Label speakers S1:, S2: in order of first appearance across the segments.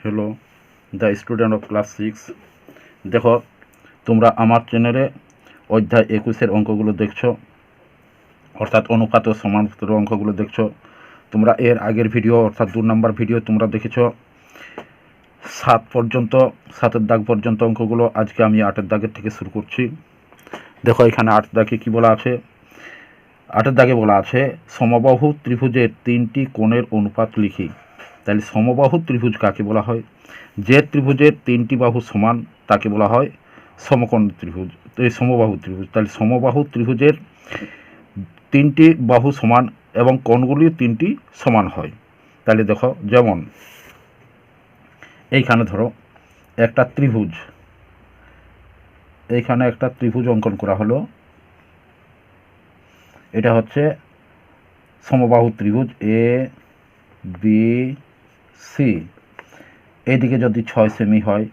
S1: Hello the student of class 6। দেখো, তোমরা আমার চ্যানেলে অধ্যায় 21-এর অঙ্কগুলো দেখছো, অর্থাৎ অনুপাত ও সমান্তর অঙ্কগুলো দেখছো। তোমরা এর আগের ভিডিও অর্থাৎ 2 নম্বর ভিডিও তোমরা দেখেছো 7 পর্যন্ত, 7-এর দাগ পর্যন্ত অঙ্কগুলো। আজকে আমি 8-এর দাগের থেকে শুরু করছি। দেখো, এখানে 8 দাগে কী বলা আছে। 8-এর দাগে বলা আছে সমবাহু ত্রিভুজের 3টি কোণের অনুপাত লিখি। তাহলে সমবাহু ত্রিভুজ কাকে বলা হয়? যে ত্রিভুজের 3টি বাহু সমান তাকে বলা হয় সমকোণ ত্রিভুজ, এই সমবাহু ত্রিভুজ। তাহলে সমবাহু ত্রিভুজের 3টি বাহু সমান এবং কোণগুলিও 3টি সমান হয়। তাহলে দেখো, যেমন এইখানে ধরো একটা ত্রিভুজ, এইখানে একটা ত্রিভুজ অঙ্কন করা হলো। এটা হচ্ছে সমবাহু ত্রিভুজ এ বি সি। এইদিকে যদি 6 সেমি হয়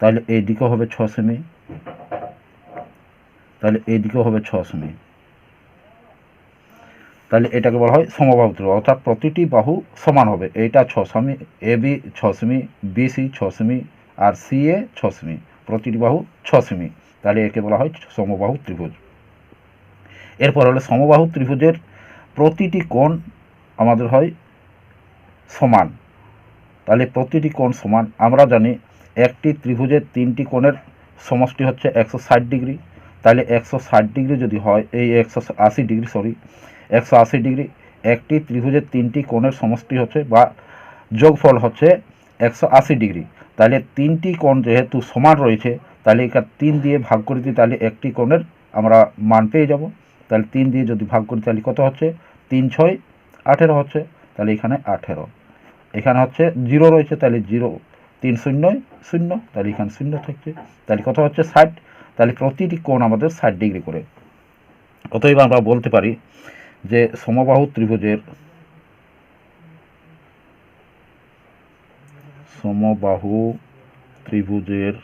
S1: তাহলে এইদিকেও হবে 6 সেমি, তাহলে এইদিকেও হবে 6 সেমি। তাহলে এটাকে বলা হয় সমবাহু ত্রিভুজ, অর্থাৎ প্রতিটি বাহু সমান হবে। এইটা 6 সেমি, এ বি 6 সেমি, বি সি 6 সেমি, আর সি এ 6 সেমি, প্রতিটি বাহু 6 সেমি। তাহলে একে বলা হয় সমবাহু ত্রিভুজ। এরপর হলো সমবাহু ত্রিভুজের প্রতিটি কোণ আমাদের হয় সমান। তাহলে প্রতিটি কোণ সমান, আমরা জানি একটি ত্রিভুজের 3টি কোণের সমষ্টি হচ্ছে 160 ডিগ্রি। তাহলে 160 ডিগ্রি যদি হয়, এই 180 ডিগ্রি, 180 ডিগ্রি, একটি ত্রিভুজের 3টি কোণের সমষ্টি হচ্ছে বা যোগফল হচ্ছে 180 ডিগ্রি। তাহলে 3টি কোণ যেহেতু সমান রয়েছে, তাহলে এখানে 3 দিয়ে ভাগ করে দিই, তাহলে একটি কোণের আমরা মান পেয়ে যাব। তাহলে 3 দিয়ে যদি ভাগ করি তাহলে কত হচ্ছে? 3 6 18 হচ্ছে। তাহলে এখানে 18। এখানে হচ্ছে 0 রয়েছে, তাহলে 0, 3 0 0, তাহলে এখানে 0 থাকছে। তাহলে কত হচ্ছে? 60। তাহলে প্রতিটি কোণ আমাদের 60 ডিগ্রি করে। অতএব আমরা বলতে পারি যে সমবাহু ত্রিভুজের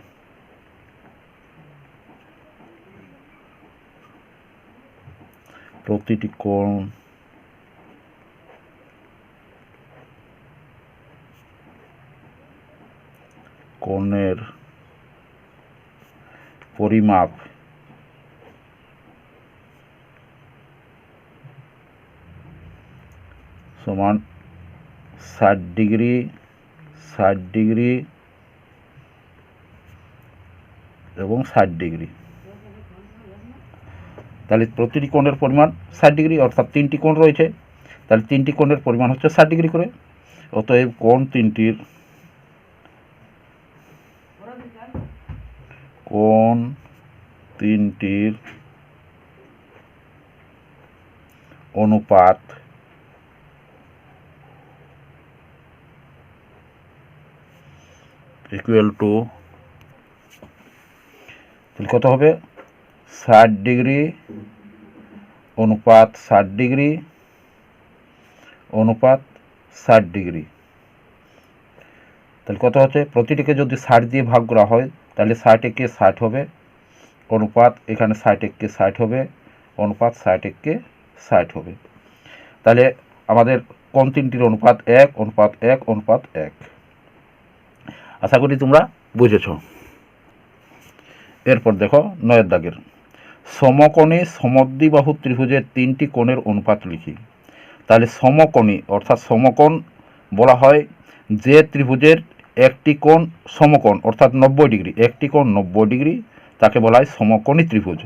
S1: প্রতিটি কোণের পরিমাপ সমান 60 ডিগ্রি, 60 ডিগ্রি এবং 60 ডিগ্রি। তাহলে প্রতিটি কোণের পরিমাণ 60 ডিগ্রি, অর্থাৎ 3টি কোণ রয়েছে, তাহলে 3টি কোণের পরিমাণ হচ্ছে 60 ডিগ্রি করে। অতএব কোণ তিনটির অনুপাত ইকুয়াল টু, তাহলে কত হবে? 60 ডিগ্রি অনুপাত 60 ডিগ্রি অনুপাত 60 ডিগ্রি। তাহলে কত হচ্ছে? প্রতিটিকে যদি 60 দিয়ে ভাগ করা হয় তাহলে 60 একে 60 হবে, অনুপাত এখানে 60 একে 60 হবে, অনুপাত 60 একে 60 হবে। তাহলে আমাদের কোণ তিনটির অনুপাত 1 অনুপাত 1 অনুপাত 1। আশা করি তোমরা বুঝেছ। এরপর দেখো 9-এর দাগের সমকোণী সমদ্বিবাহু ত্রিভুজের 3টি কোণের অনুপাত লিখি। তাহলে সমকোণী অর্থাৎ সমকোণ বলা হয় যে ত্রিভুজের একটি কোণ সমকোণ অর্থাৎ 90 ডিগ্রি, একটি কোণ 90 ডিগ্রি, তাকে বলা হয় সমকোণী ত্রিভুজ।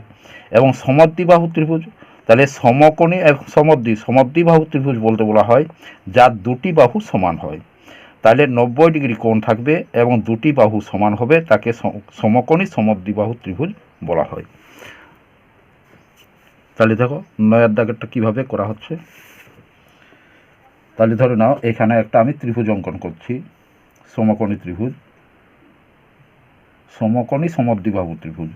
S1: এবং সমদ্বিবাহু ত্রিভুজ, তাহলে সমকোণী এবং সমদ্বিবাহু ত্রিভুজ বলতে বলা হয় যার দুটি বাহু সমান হয়। তাহলে 90 ডিগ্রি কোণ থাকবে এবং দুটি বাহু সমান হবে, তাকে সমকোণী সমদ্বিবাহু ত্রিভুজ বলা হয়। তাহলে দেখো 9-এর দাগেরটা কীভাবে করা হচ্ছে। তাহলে ধরে নাও এখানে একটা আমি ত্রিভুজ অঙ্কন করছি, সমকোণী ত্রিভুজ, সমকোণী সমদ্বিবাহু ত্রিভুজ।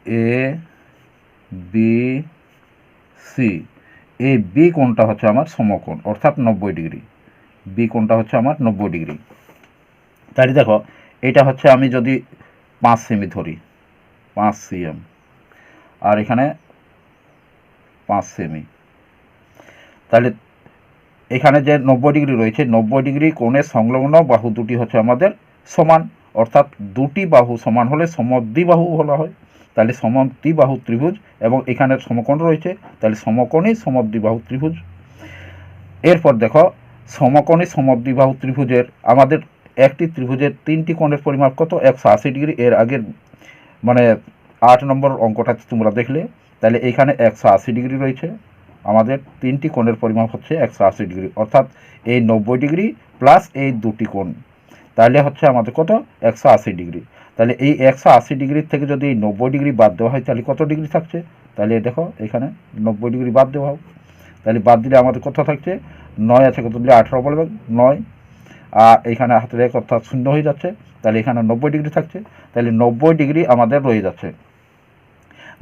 S1: এ বি সি, এই বি কোণটা হচ্ছে আমার সমকোণ অর্থাৎ 90 ডিগ্রি, বি কোণটা হচ্ছে আমার 90 ডিগ্রি। তাহলে দেখো এটা হচ্ছে আমি যদি 5 সেমি ধরি, 5 সিএম, আর এখানে 5 সেমি, তাহলে এখানে যে 90 ডিগ্রি রয়েছে, 90 ডিগ্রি কোণের সংলগ্ন বাহু দুটি হচ্ছে আমাদের সমান, অর্থাৎ দুটি বাহু সমান হলে সমদ্বিবাহু বলা হয়। তাহলে সমদ্বিবাহু ত্রিভুজ, এবং এখানে সমকোণ রয়েছে, তাহলে সমকোণী সমদ্বিবাহু ত্রিভুজ। এরপর দেখো, সমকোণী সমদ্বিবাহু ত্রিভুজের আমাদের একটি ত্রিভুজের তিনটি কোণের পরিমাপ কত? 180 ডিগ্রি। এর আগের মানে 8 নম্বর অঙ্কটা তোমরা দেখলে, তাহলে এইখানে 180 ডিগ্রি রয়েছে, আমাদের তিনটি কোণের পরিমাপ হচ্ছে 180 ডিগ্রি, অর্থাৎ এই 90 ডিগ্রি প্লাস এই দুটি কোণ, তাহলে হচ্ছে আমাদের কত? 180 ডিগ্রি। তাহলে এই 180 ডিগ্রির থেকে যদি এই 90 ডিগ্রি বাদ দেওয়া হয়, তাহলে কত ডিগ্রি থাকছে? তাহলে দেখো এখানে 90 ডিগ্রি বাদ দেওয়া হোক, তাহলে বাদ দিলে আমাদের কত থাকছে? 9 আছে, কত দিলে 18 বলবে 9, আর এখানে হাতের এক অর্থাৎ শূন্য হয়ে যাচ্ছে, তাহলে এখানে 90 ডিগ্রি থাকছে, তাহলে 90 ডিগ্রি আমাদের রয়ে যাচ্ছে।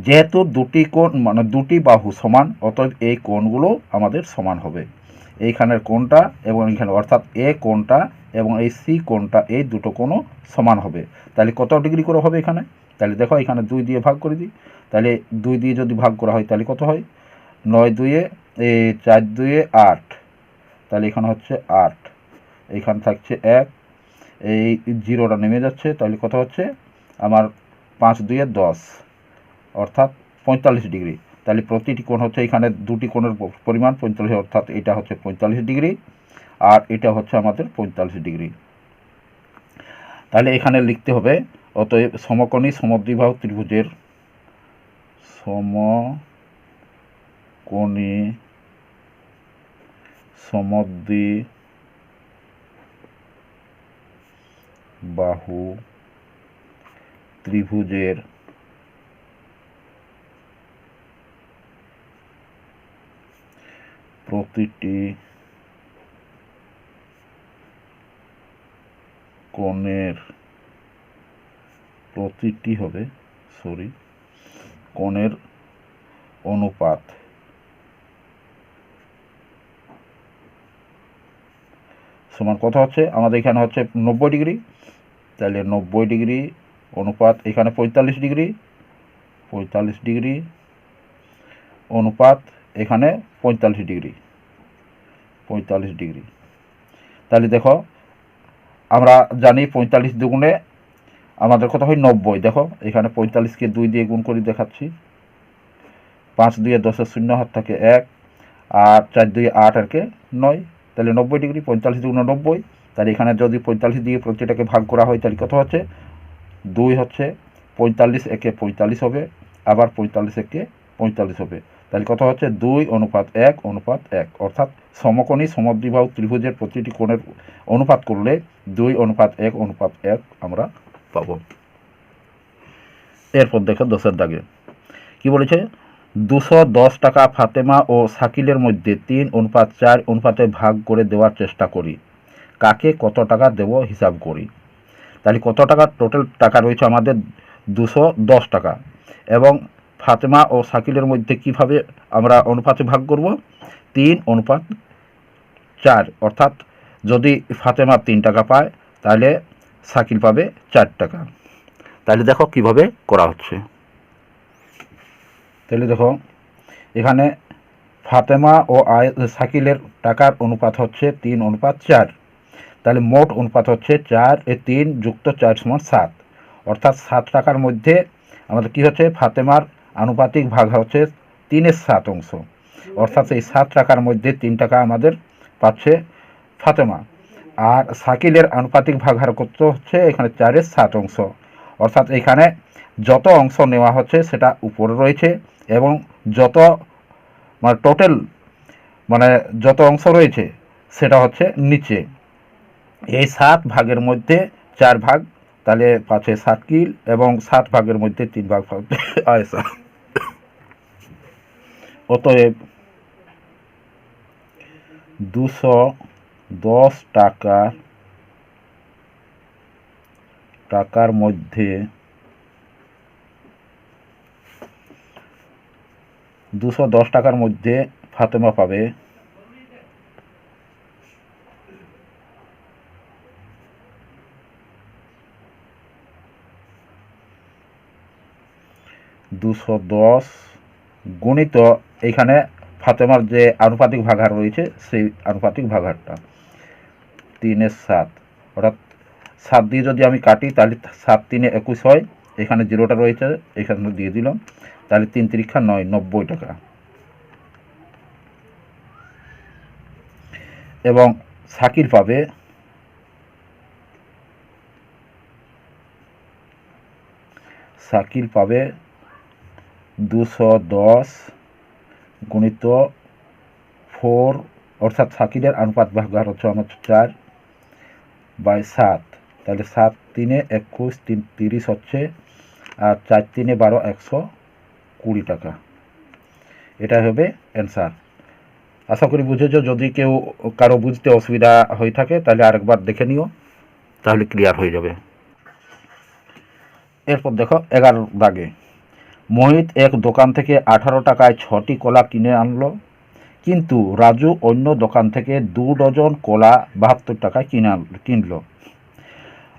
S1: যেহেতু দুটি কোণ মানে দুটি বাহু সমান, অতএব এই কোণগুলো আমাদের সমান হবে। এইখানের কোণটা এবং এইখানে অর্থাৎ এ কোণটা এবং এই সি কোণটা, এই দুটো কোণও সমান হবে। তাহলে কত ডিগ্রি করে হবে এখানে? তাহলে দেখো এখানে 2 দিয়ে ভাগ করে দিই, তাহলে 2 দিয়ে যদি ভাগ করা হয় তাহলে কত হয়? 9 2 4 2 8, তাহলে এখানে হচ্ছে 8, এইখানে থাকছে 1, এই জিরোটা নেমে যাচ্ছে, তাহলে কত হচ্ছে আমার? 5 2 10, অর্থাৎ 45 ডিগ্রি। তাহলে প্রতিটি কোণ হচ্ছে এখানে দুটি কোণের পরিমাণ 45, অর্থাৎ এটা হচ্ছে 45 ডিগ্রি আর এটা হচ্ছে আমাদের 45 ডিগ্রি। তাহলে এখানে লিখতে হবে, অতএব সমকোণী সমদ্বিবাহু ত্রিভুজের সমকোণী সমদ্বিবাহু ত্রিভুজের প্রতিটি কোণের কোণের অনুপাত সমান কত হচ্ছে? আমাদের এখানে হচ্ছে 90 ডিগ্রি, তাহলে 90 ডিগ্রি অনুপাত এখানে 45 ডিগ্রি, 45 ডিগ্রি অনুপাত এখানে 45 ডিগ্রি, 45 ডিগ্রি। তাহলে দেখো আমরা জানি 45 দুগুণে আমাদের কত হয়? 90। দেখো এখানে 45কে 2 দিয়ে গুণ করে দেখাচ্ছি, 5 2 10 শূন্য হাত থাকে 1, আর 4 2 8 আর কে 9, তাহলে 90 ডিগ্রি। 45 দুগুণে 90, তাহলে এখানে যদি 45 দিয়ে প্রতিটাকে ভাগ করা হয় তাহলে কত হচ্ছে? 2 হচ্ছে, 45 একে 45 হবে, আবার 45 একে 45 হবে, তাহলে কত হচ্ছে? 2 অনুপাত 1 অনুপাত 1, অর্থাৎ সমকোণী সমদ্বিবাহু ত্রিভুজের প্রতিটি কোণের অনুপাত করলে 2 অনুপাত 1 অনুপাত 1 আমরা পাবো। এরপর দেখো 10 দাগে কি বলেছে? 210 টাকা ফাতেমা ও শাকিলের মধ্যে 3 অনুপাত 4 অনুপাতে ভাগ করে দেওয়ার চেষ্টা করি, কাকে কত টাকা দেব হিসাব করি। তাহলে কত টাকা টোটাল টাকা রয়েছে আমাদের? 210 টাকা, এবং ফাতেমা ও শাকিলের মধ্যে কিভাবে আমরা অনুপাতে ভাগ করব? 3 অনুপাত 4, অর্থাৎ যদি ফাতেমা 3 টাকা পায় তাহলে শাকিল পাবে 4 টাকা। তাহলে দেখো কিভাবে করা হচ্ছে। তাহলে দেখো এখানে ফাতেমা ও শাকিলের টাকার অনুপাত হচ্ছে 3 অনুপাত 4, তাহলে মোট অনুপাত হচ্ছে 4 এ 3 যুক্ত 4 সমান 7, অর্থাৎ 7 টাকার মধ্যে আমাদের কি হচ্ছে? ফাতেমার আনুপাতিক ভাগ হচ্ছে 3/7 অংশ, অর্থাৎ এই 7 টাকার মধ্যে 3 টাকা আমাদের পাচ্ছে ফাতেমা, আর শাকিলের আনুপাতিক ভাগ হার কত হচ্ছে? এখানে 4/7 অংশ, অর্থাৎ এখানে যত অংশ নেওয়া হচ্ছে সেটা উপরে রয়েছে, এবং যত মানে টোটাল মানে যত অংশ রয়েছে সেটা হচ্ছে নিচে। এই 7 ভাগের মধ্যে 4 ভাগ, তাহলে পাচ্ছে শাকিল, এবং 7 ভাগের মধ্যে 3 ভাগ পাচ্ছে আয়েশা। অতএব 210 টাকার মধ্যে 210 টাকার মধ্যে ফাতেমা পাবে 210 গুণিত এখানে ফাতেমার যে আনুপাতিক ভাগাহার রয়েছে সেই আনুপাতিক ভাগাহারটা 3/7, অর্থাৎ 7 দিয়ে যদি আমি কাটি তাহলে 7 3 21 হয়, এখানে জিরোটা রয়েছে এখানে দিয়ে দিলাম, তাহলে 3 3 9 90 টাকা। এবং শাকিল পাবে শাকিল পাবে 210 গুণিত 4, অর্থাৎ শাকিলের আনুপাত ভাগাহার হচ্ছে আমার 4/7, তাহলে 7 3 21 3 30 হচ্ছে, আর 4 3 12 120 টাকা। এটা হবে অ্যান্সার। আশা করি বুঝেছো। যদি কেউ কারো বুঝতে অসুবিধা হয়ে থাকে তাহলে আরেকবার দেখে নিও, তাহলে ক্লিয়ার হয়ে যাবে। এরপর দেখো 11 দাগে, মোহিত এক দোকান থেকে 18 টাকায় 6টি কলা কিনে আনলো, কিন্তু রাজু অন্য দোকান থেকে 2 ডজন কলা 72 টাকায় কিনলো।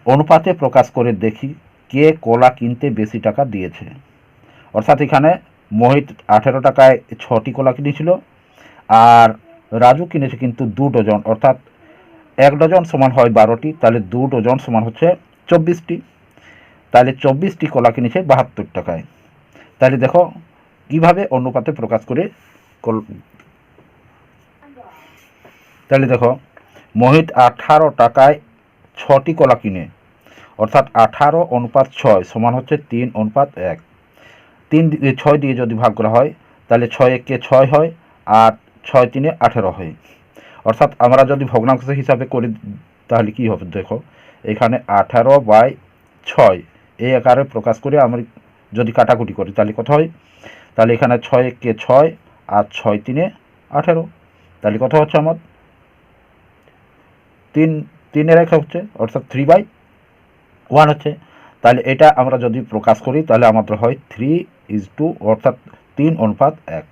S1: অনুপাতে প্রকাশ করে দেখি কে কলা কিনতে বেশি টাকা দিয়েছে। অর্থাৎ এখানে মোহিত 18 টাকায় 6টি কলা কিনেছিল, আর রাজু কিনেছে কিন্তু 2 ডজন, অর্থাৎ 1 ডজন সমান হয় 12টি, তাহলে 2 ডজন সমান হচ্ছে 24টি, তাহলে 24টি কলা কিনেছে 72 টাকায়। তাহলে দেখো কিভাবে অনুপাতে প্রকাশ করে, তাহলে দেখো মোহিত 18 টাকায় 6টি কলা কিনে, অর্থাৎ 18/6 সমান হচ্ছে 3/1। 6 দিয়ে যদি ভাগ করা হয় তাহলে 6 1 6 হয়, আর 6 3 18 হয়। অর্থাৎ আমরা যদি ভগ্নাংশ হিসাবে করি তাহলে কি হবে, দেখো এখানে 18/6 এই আকারে প্রকাশ করে আমরা যদি কাটাকুটি করি তাহলে কত হয়, তাহলে এখানে 6 1 6 আর 6 3 18, তাহলে কত হচ্ছে আমার 3 হচ্ছে, অর্থাৎ 3/1 হচ্ছে। তাহলে এটা আমরা যদি প্রকাশ করি তাহলে আমাদের হয় 3:2, অর্থাৎ 3:1,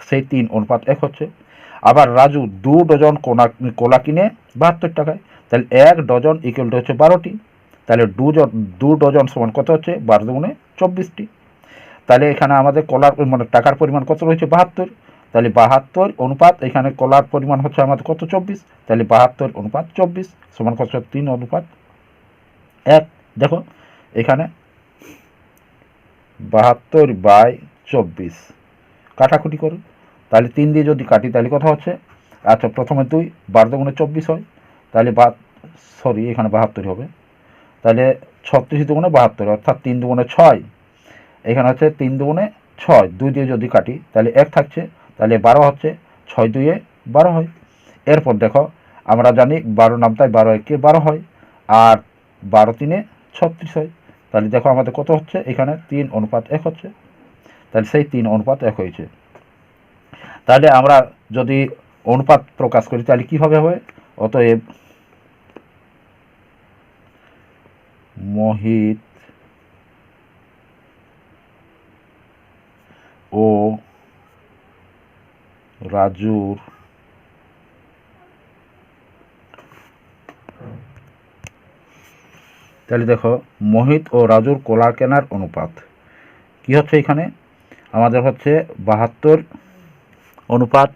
S1: সেই 3:1 হচ্ছে। আবার রাজু 2 ডজন কলা কিনে 72 টাকায়, তাহলে 1 ডজন ইকুয়াল টু হচ্ছে 12টি, তাহলে 2 ডজন সমান কত হচ্ছে 12 দুগুণে 24টি। তাহলে এখানে আমাদের কলার মানে টাকার পরিমাণ কত রয়েছে 72, তাহলে 72 অনুপাত এখানে কলার পরিমাণ হচ্ছে আমাদের কত 24, তাহলে 72/24 সমান কত 3:1। দেখো এখানে 72/24 কাটাকুটি করো, তাহলে 3 দিয়ে যদি কাটি তাহলে কত হচ্ছে, আচ্ছা প্রথমে 2 12 দুগুণে 24 হয়, তাহলে এখানে 72 হবে, তাহলে 36 দুগুণে 72, অর্থাৎ 3 দুগুণে 6, এখানে হচ্ছে 3 দুগুণে 6, 2 দিয়ে যদি কাটি তাহলে 1 থাকছে, তাহলে 12 হচ্ছে, 6 2 12 হয়। এরপর দেখো আমরা জানি 12 নামতায় 12 1 12 হয়, আর 12 3 36 হয়, তাহলে দেখো আমাদের কত হচ্ছে এখানে 3:1 হচ্ছে, তাহলে সেই 3:1 হয়েছে। তাহলে আমরা যদি অনুপাত প্রকাশ করি তাহলে কীভাবে হবে, অতএব মোহিত ও রাজুর তাহলে দেখো মোহিত ও রাজুর কলা কেনার অনুপাত কি হচ্ছে, এখানে আমাদের হচ্ছে 72 অনুপাত।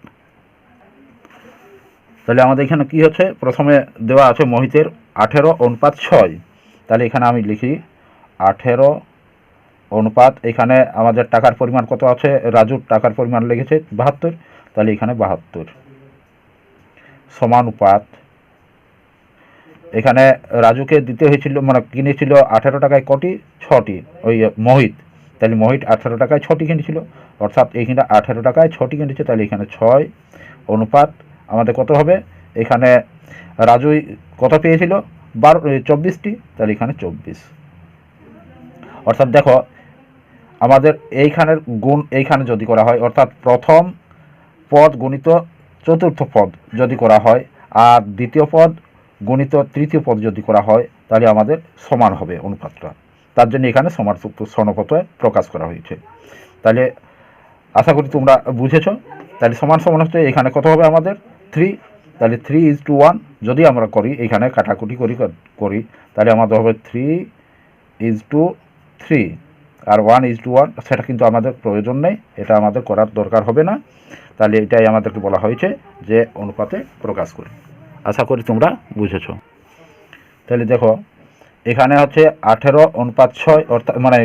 S1: তাহলে আমাদের এখানে কি হচ্ছে, প্রথমে দেওয়া আছে মোহিতের 18:6, তাহলে এখানে আমি লিখি 18 অনুপাত, এখানে আমাদের টাকার পরিমাণ কত আছে, রাজুর টাকার পরিমাণ লেগেছে 72, তাহলে এখানে 72 সমানুপাত, এখানে রাজুকে দিতে হয়েছিল মানে কিনেছিল 18 টাকায় কটি 6টি ওই মোহিত, তাহলে মোহিত 18 টাকায় 6টি কিনেছিল, অর্থাৎ এইখানে 18 টাকায় 6টি কিনেছে, তাহলে এখানে 6 অনুপাত আমাদের কত হবে, এখানে রাজুই কত পেয়েছিল 24টি, তাহলে এখানে 24। অর্থাৎ দেখো আমাদের এইখানের গুণ এইখানে যদি করা হয়, অর্থাৎ প্রথম পদ গুণিত চতুর্থ পদ যদি করা হয়, আর দ্বিতীয় পদ গুণিত তৃতীয় পদ যদি করা হয় তাহলে আমাদের সমান হবে অনুপাতটা, তার জন্য এখানে সমানুপাতে প্রকাশ করা হয়েছে। তাহলে আশা করি তোমরা বুঝেছো। তাহলে সমান সমান হচ্ছে এখানে কত হবে আমাদের 3, তাহলে 3:1 যদি আমরা করি এখানে কাটাকুটি করি তাহলে আমাদের হবে 3:3, আর 1:1 সেটা কিন্তু আমাদের প্রয়োজন নেই, এটা আমাদের করার দরকার হবে না। তাহলে এটাই আমাদেরকে বলা হয়েছে যে অনুপাতে প্রকাশ করে। আশা করি তোমরা বুঝেছ। তাহলে দেখো এখানে হচ্ছে 18:6 অর্থাৎ মানে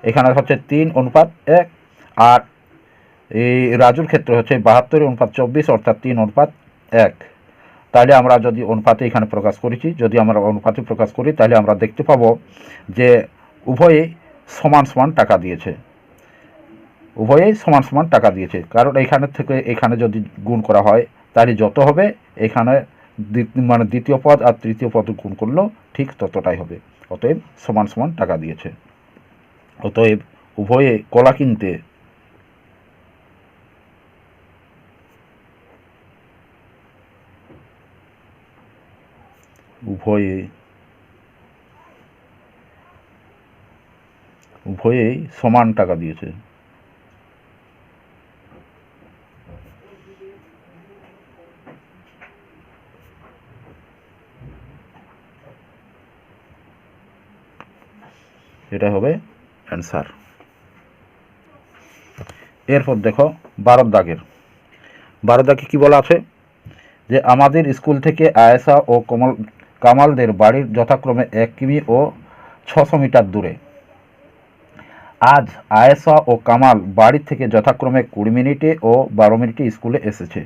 S1: এখানে হচ্ছে 3:1, আর এই রাজুর ক্ষেত্রে হচ্ছে 72:24 অর্থাৎ 3:1। তাহলে আমরা যদি অনুপাতে এখানে প্রকাশ করেছি, যদি আমরা অনুপাতে প্রকাশ করি তাহলে আমরা দেখতে পাবো যে উভয়ে সমান সমান টাকা দিয়েছে, উভয়েই সমান সমান টাকা দিয়েছে। কারণ এখানে থেকে এখানে যদি গুণ করা হয় তাহলে যত হবে এখানে মানে দ্বিতীয় পদ আর তৃতীয় পদ গুণ করলেও ঠিক ততটাই হবে। অতএব সমান সমান টাকা দিয়েছে। অতএব উভয়ে কলা কিনতে উভয়েই সমান টাকা দিয়েছে। এটা হবে অ্যান্সার। এরপর দেখো 12 দাগের। 12 দাগে কী বলা আছে যে আমাদের স্কুল থেকে আয়েশা ও কামালদের বাড়ির যথাক্রমে 1 কিমি ও 600 মিটার দূরে। আজ আয়েশা ও কামাল বাড়ি থেকে যথাক্রমে 20 মিনিটে ও 12 মিনিটে স্কুলে এসেছে।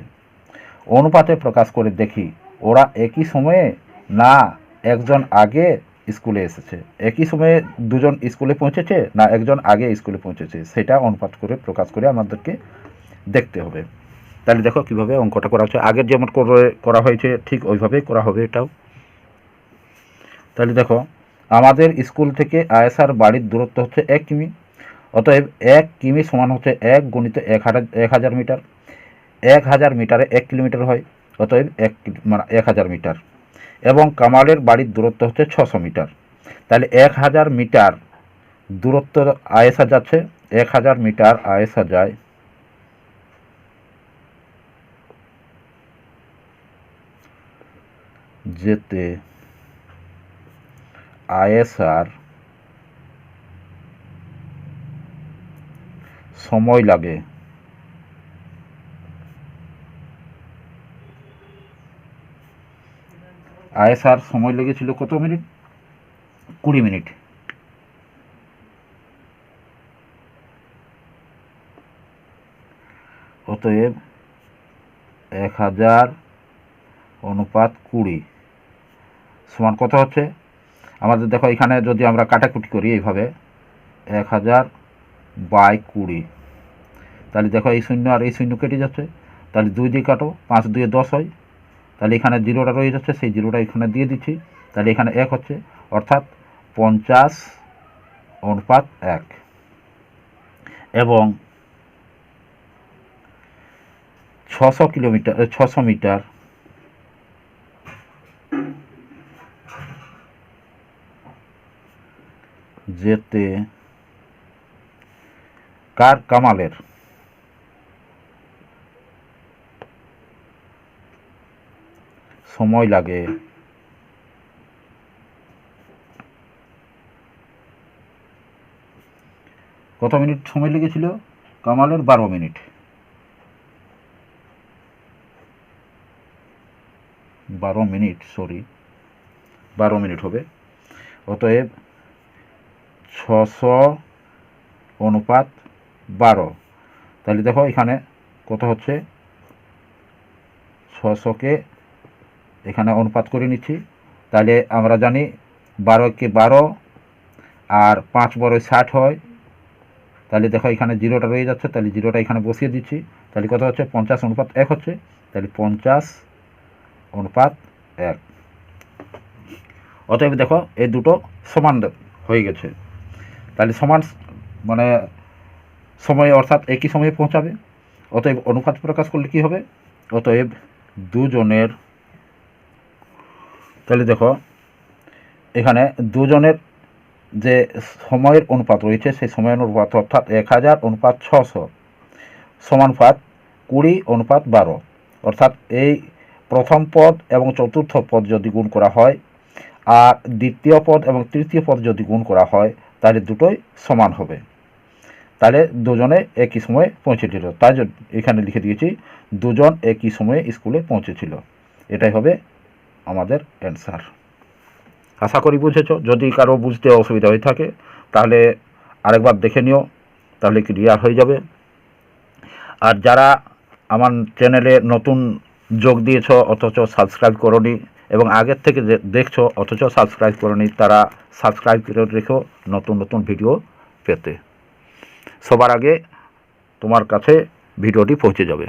S1: অনুপাতে প্রকাশ করে দেখি ওরা একই সময়ে না একজন আগে স্কুলে এসেছে। একই সময়ে দুজন স্কুলে পৌঁছেছে না একজন আগে স্কুলে পৌঁছেছে, সেটা অনুপাত করে প্রকাশ করে আমাদেরকে দেখতে হবে। তাহলে দেখো কীভাবে অঙ্কটা করা হচ্ছে, আগের যেমন করা হয়েছে ঠিক ওইভাবেই করা হবে এটাও। তাহলে দেখো আমাদের স্কুল থেকে আয়েশার বাড়ির দূরত্ব হচ্ছে 1 কিমি। অতএব 1 কিমি সমান হচ্ছে 1 গুণিত 1000 মিটার। 1000 মিটারে 1 কিলোমিটার হয়, অতএব 1000 মিটার। এবং কামালের বাড়ির দূরত্ব হচ্ছে 600 মিটার। তাহলে 1000 মিটার দূরত্ব আয়েশা যাচ্ছে, 1000 মিটার আয়েশা যায় যেতে আয়েশার সময় লাগে আয়েশার সময় লেগেছিল কত মিনিট? 20 মিনিট। অতএব 1000/20 সমান কত হচ্ছে আমাদের? দেখো এখানে যদি আমরা কাটাকুটি করি এইভাবে 1000/20, তাহলে দেখো এই শূন্য আর এই শূন্য কেটে যাচ্ছে, তাহলে 2 দিয়ে কাটো, 5 2 10 হয়, তাহলে এখানে জিরোটা রয়ে যাচ্ছে, সেই জিরোটা এখানে দিয়ে দিচ্ছি, তাহলে এখানে 1 হচ্ছে, অর্থাৎ 50/1। এবং 600 মিটার যেতে কামালের সময় লাগে কত মিনিট সময় লেগেছিল? কামালের 12 মিনিট। 12 মিনিট হবে। অতএব 600/12, তাহলে দেখো এখানে কত হচ্ছে, 600কে এখানে অনুপাত করে নিচ্ছি। তাহলে আমরা জানি 12কে 12 আর 5 12 60 হয়, তাহলে দেখো এখানে জিরোটা রয়ে যাচ্ছে, তাহলে জিরোটা এখানে বসিয়ে দিচ্ছি, তাহলে কত হচ্ছে 50/1 হচ্ছে, তাহলে 50/1। অতএব দেখো এই দুটো সমান হয়ে গেছে, তাহলে সমান মানে সময়ে অর্থাৎ একই সময়ে পৌঁছাবে। অতএব অনুপাত প্রকাশ করলে কী হবে? অতএব দুজনের, তাহলে দেখো এখানে দুজনের যে সময়ের অনুপাত রয়েছে সেই সময়ের অনুপাত অর্থাৎ 1000/600 সমানুপাত 20/12, অর্থাৎ এই প্রথম পদ এবং চতুর্থ পদ যদি গুণ করা হয় আর দ্বিতীয় পদ এবং তৃতীয় পদ যদি গুণ করা হয় তাহলে দুটোই সমান হবে। তাহলে দুজনে একই সময়ে পৌঁছেছিল, তাই এখানে লিখে দিয়েছি দুজন একই সময়ে স্কুলে পৌঁছেছিল। এটাই হবে আমাদের অ্যান্সার। আশা করি বুঝেছ। যদি কারো বুঝতে অসুবিধা হয়ে থাকে তাহলে আরেকবার দেখে নিও, তাহলে ক্লিয়ার হয়ে যাবে। আর যারা আমার চ্যানেলে নতুন যোগ দিয়েছ অথচ সাবস্ক্রাইব করোনি, এবং আগের থেকে দেখছো অথচ সাবস্ক্রাইব করোনি, তারা সাবস্ক্রাইব করে রেখো নতুন নতুন ভিডিও পেতে। সবার আগে তোমার কাছে ভিডিওটি পৌঁছে যাবে।